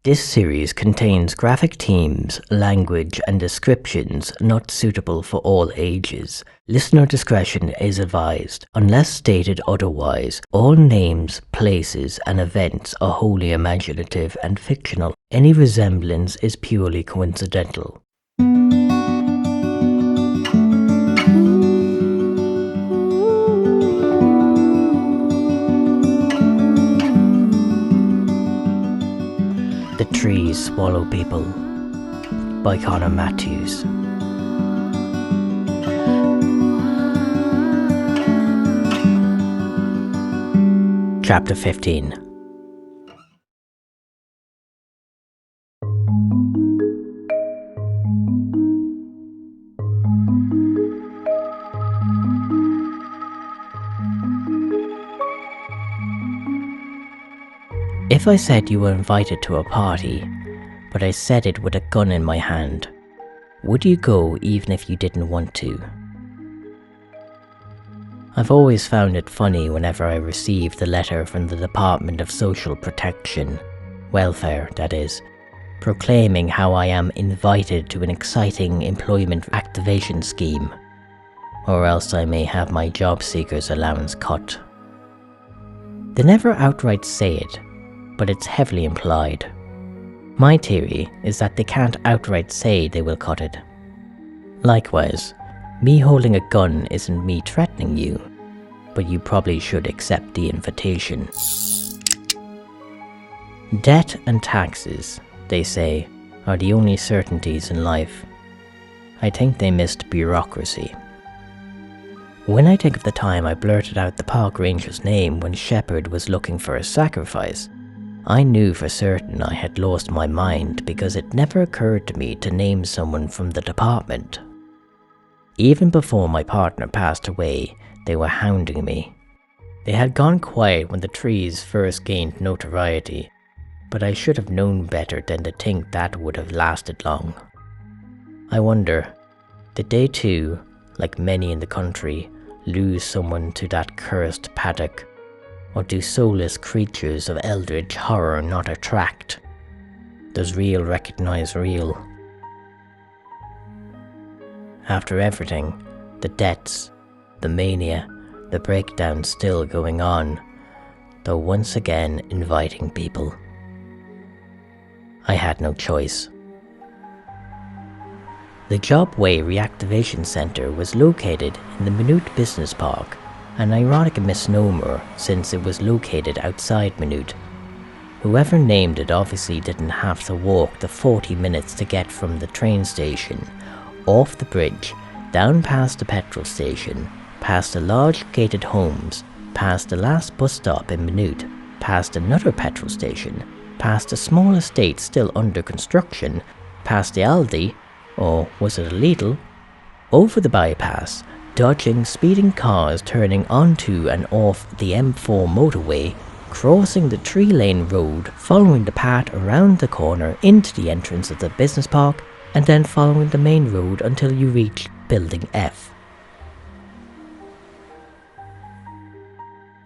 This series contains graphic themes, language, and descriptions not suitable for all ages. Listener discretion is advised. Unless stated otherwise, all names, places, and events are wholly imaginative and fictional. Any resemblance is purely coincidental. The Trees Swallow People by Conor Matthews. Chapter 15. If I said you were invited to a party, but I said it with a gun in my hand, would you go even if you didn't want to? I've always found it funny whenever I received a letter from the Department of Social Protection, welfare that is, proclaiming how I am invited to an exciting employment activation scheme, or else I may have my job seekers allowance cut. They never outright say it, but it's heavily implied. My theory is that they can't outright say they will cut it. Likewise, me holding a gun isn't me threatening you, but you probably should accept the invitation. Debt and taxes, they say, are the only certainties in life. I think they missed bureaucracy. When I think of the time I blurted out the park ranger's name when Shepard was looking for a sacrifice, I knew for certain I had lost my mind because it never occurred to me to name someone from the department. Even before my partner passed away, they were hounding me. They had gone quiet when the trees first gained notoriety, but I should have known better than to think that would have lasted long. I wonder, did they too, like many in the country, lose someone to that cursed paddock? Or do soulless creatures of eldritch horror not attract? Does real recognize real? After everything, the debts, the mania, the breakdown still going on, though once again inviting people. I had no choice. The Jobway Reactivation Centre was located in the Maynooth Business Park, an ironic misnomer since it was located outside Maynooth. Whoever named it obviously didn't have to walk the 40 minutes to get from the train station, off the bridge, down past the petrol station, past the large gated homes, past the last bus stop in Maynooth, past another petrol station, past a small estate still under construction, past the Aldi, or was it a Lidl, over the bypass, dodging speeding cars turning onto and off the M4 motorway, crossing the 3-lane road, following the path around the corner into the entrance of the business park, and then following the main road until you reach Building F.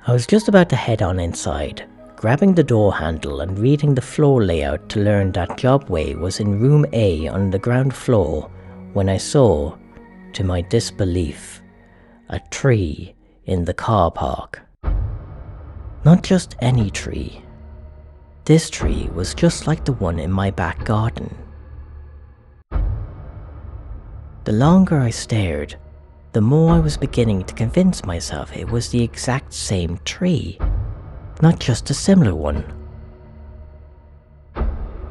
I was just about to head on inside, grabbing the door handle and reading the floor layout to learn that Jobway was in room A on the ground floor, when I saw, to my disbelief, a tree in the car park. Not just any tree. This tree was just like the one in my back garden. The longer I stared, the more I was beginning to convince myself it was the exact same tree, not just a similar one.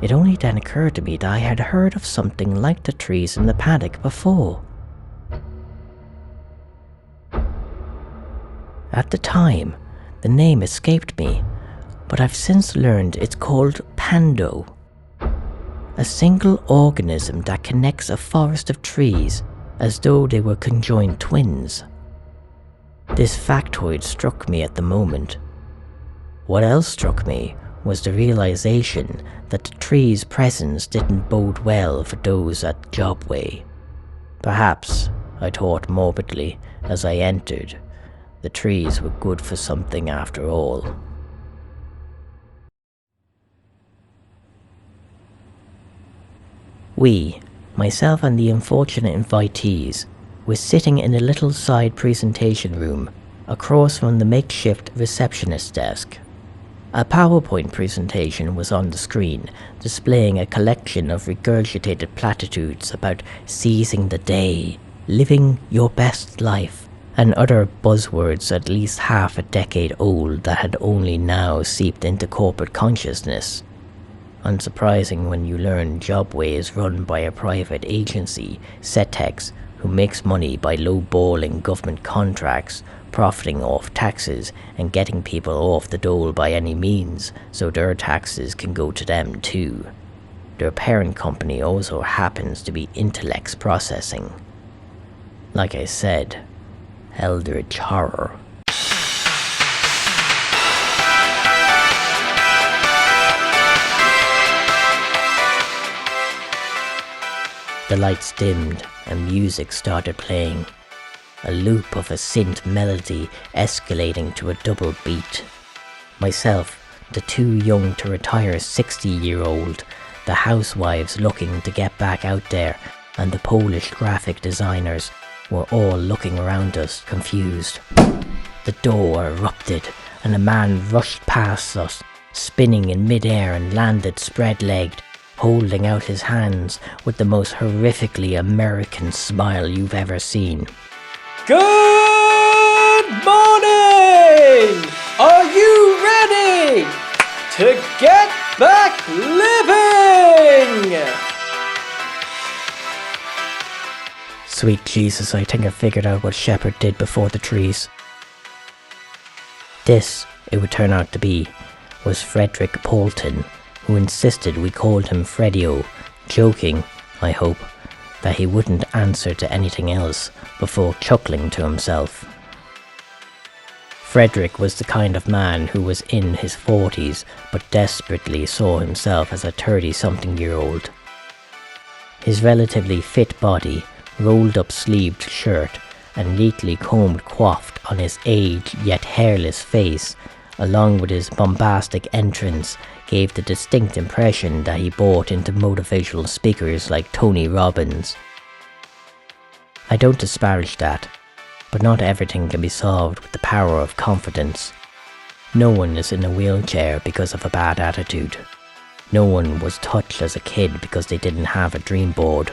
It only then occurred to me that I had heard of something like the trees in the paddock before. At the time, the name escaped me, but I've since learned it's called Pando. A single organism that connects a forest of trees as though they were conjoined twins. This factoid struck me at the moment. What else struck me was the realization that the tree's presence didn't bode well for those at Jobway. Perhaps, I thought morbidly as I entered, the trees were good for something after all. We, myself and the unfortunate invitees, were sitting in a little side presentation room across from the makeshift receptionist desk. A PowerPoint presentation was on the screen, displaying a collection of regurgitated platitudes about seizing the day, living your best life, and other buzzwords at least half a decade old that had only now seeped into corporate consciousness. Unsurprising when you learn Jobway is run by a private agency, Setex, who makes money by lowballing government contracts, profiting off taxes and getting people off the dole by any means so their taxes can go to them too. Their parent company also happens to be Intellects Processing. Like I said, eldritch horror. The lights dimmed and music started playing. A loop of a synth melody escalating to a double beat. Myself, the too young to retire 60-year-old, the housewives looking to get back out there, and the Polish graphic designers were all looking around us, confused. The door erupted, and a man rushed past us, spinning in mid-air and landed spread-legged, holding out his hands with the most horrifically American smile you've ever seen. Good morning! Are you ready to get back living? Sweet Jesus, I think I figured out what Shepherd did before the trees. This, it would turn out to be, was Frederick Poulton, who insisted we called him Fredio, joking, I hope, that he wouldn't answer to anything else before chuckling to himself. Frederick was the kind of man who was in his 40s but desperately saw himself as a 30-something-year-old. His relatively fit body, rolled up sleeved shirt, and neatly combed coiffed on his aged yet hairless face, along with his bombastic entrance, gave the distinct impression that he bought into motivational speakers like Tony Robbins. I don't disparage that, but not everything can be solved with the power of confidence. No one is in a wheelchair because of a bad attitude. No one was touched as a kid because they didn't have a dream board.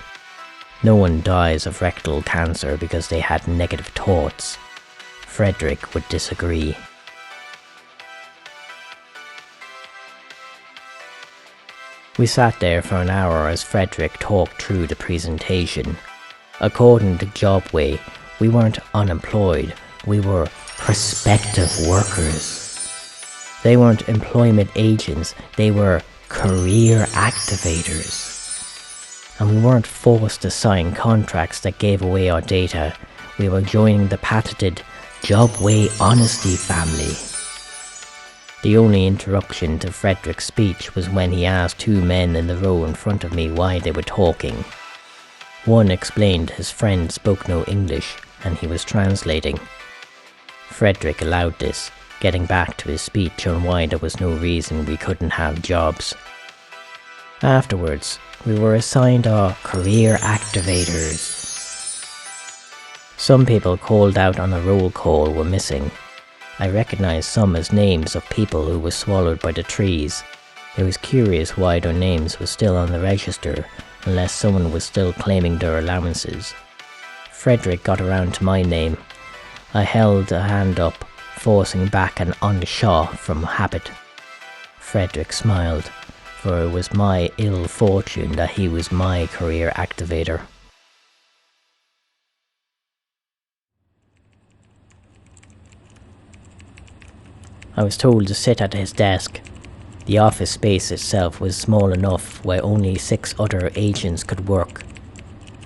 No one dies of rectal cancer because they had negative thoughts. Frederick would disagree. We sat there for an hour as Frederick talked through the presentation. According to Jobway, we weren't unemployed, we were prospective workers. They weren't employment agents, they were career activators. And we weren't forced to sign contracts that gave away our data, we were joining the patented Jobway Honesty family. The only interruption to Frederick's speech was when he asked two men in the row in front of me why they were talking. One explained his friend spoke no English and he was translating. Frederick allowed this, getting back to his speech on why there was no reason we couldn't have jobs. Afterwards, we were assigned our career activators. Some people called out on a roll call were missing. I recognized some as names of people who were swallowed by the trees. It was curious why their names were still on the register, unless someone was still claiming their allowances. Frederick got around to my name. I held a hand up, forcing back an "on-shaw" from habit. Frederick smiled, for it was my ill fortune that he was my career activator. I was told to sit at his desk. The office space itself was small enough where only 6 other agents could work.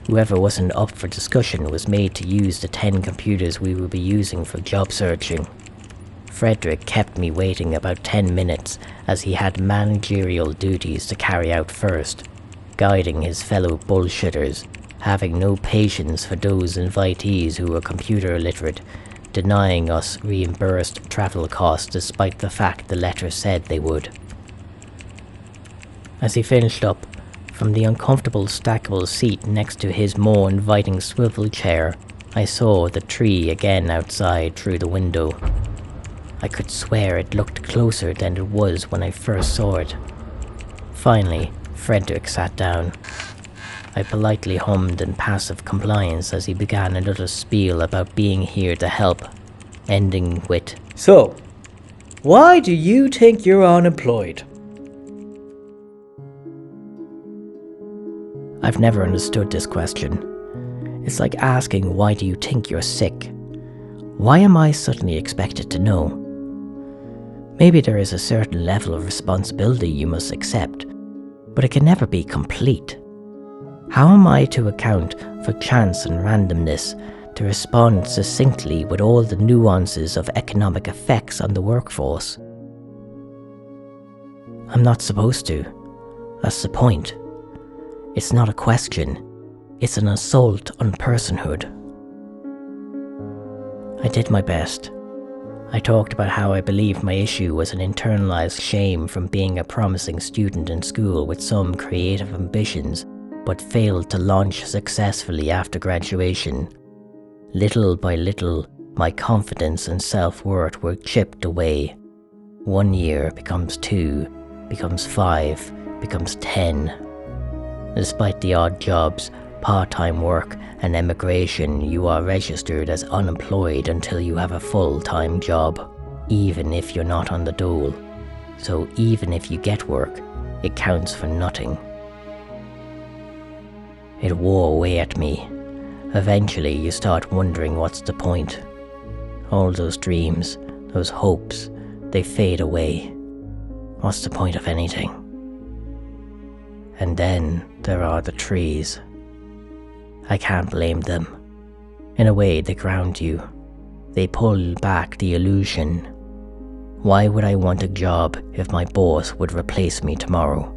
Whoever wasn't up for discussion was made to use the 10 computers we would be using for job searching. Frederick kept me waiting about 10 minutes as he had managerial duties to carry out first, guiding his fellow bullshitters, having no patience for those invitees who were computer illiterate, denying us reimbursed travel costs despite the fact the letter said they would. As he finished up, From the uncomfortable stackable seat next to his more inviting swivel chair, I saw the tree again outside through the window. I could swear it looked closer than it was when I first saw it. Finally, Frederick sat down. I politely hummed in passive compliance as he began a little spiel about being here to help, ending with, "So, why do you think you're unemployed?" I've never understood this question. It's like asking, why do you think you're sick? Why am I suddenly expected to know? Maybe there is a certain level of responsibility you must accept, but it can never be complete. How am I to account for chance and randomness, to respond succinctly with all the nuances of economic effects on the workforce? I'm not supposed to. That's the point. It's not a question. It's an assault on personhood. I did my best. I talked about how I believed my issue was an internalized shame from being a promising student in school with some creative ambitions, but failed to launch successfully after graduation. Little by little, my confidence and self-worth were chipped away. 1 year becomes 2, becomes 5, becomes 10. Despite the odd jobs, part-time work, and emigration, you are registered as unemployed until you have a full-time job, even if you're not on the dole. So even if you get work, it counts for nothing. It wore away at me. Eventually you start wondering what's the point. All those dreams, those hopes, they fade away. What's the point of anything? And then there are the trees. I can't blame them. In a way, they ground you. They pull back the illusion. Why would I want a job if my boss would replace me tomorrow?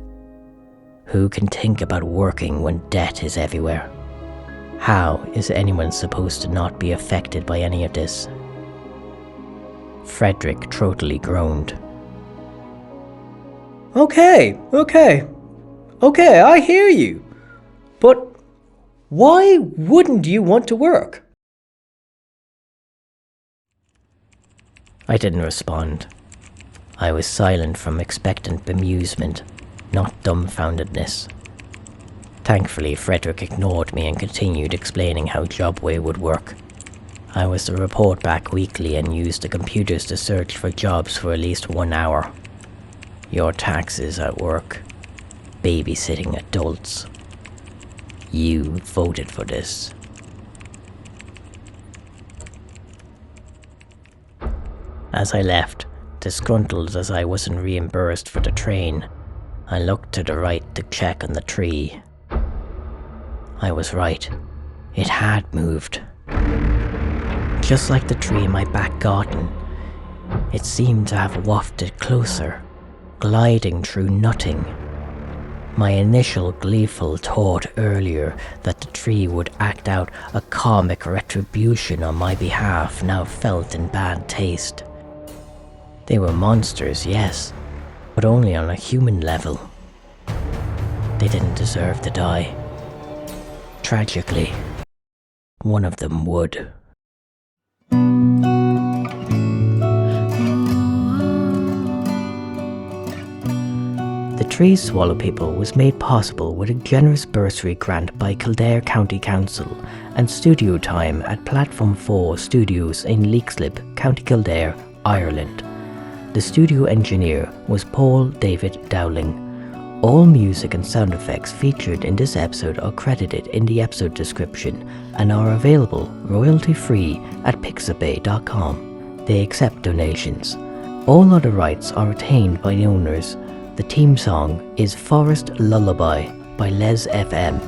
Who can think about working when debt is everywhere? How is anyone supposed to not be affected by any of this? Frederick throatily groaned. Okay, I hear you. But why wouldn't you want to work? I didn't respond. I was silent from expectant bemusement, not dumbfoundedness. Thankfully, Frederick ignored me and continued explaining how Jobway would work. I was to report back weekly and use the computers to search for jobs for at least 1 hour. Your taxes at work. Babysitting adults. You voted for this. As I left, disgruntled as I wasn't reimbursed for the train, I looked to the right to check on the tree. I was right. It had moved. Just like the tree in my back garden, it seemed to have wafted closer, gliding through nothing. My initial gleeful thought earlier that the tree would act out a comic retribution on my behalf now felt in bad taste. They were monsters, yes, but only on a human level. They didn't deserve to die. Tragically, one of them would. The Trees Swallow People was made possible with a generous bursary grant by Kildare County Council and studio time at Platform 4 Studios in Leixlip, County Kildare, Ireland. The studio engineer was Paul David Dowling. All music and sound effects featured in this episode are credited in the episode description and are available royalty-free at pixabay.com. They accept donations. All other rights are retained by the owners. The theme song is Forest Lullaby by Les FM.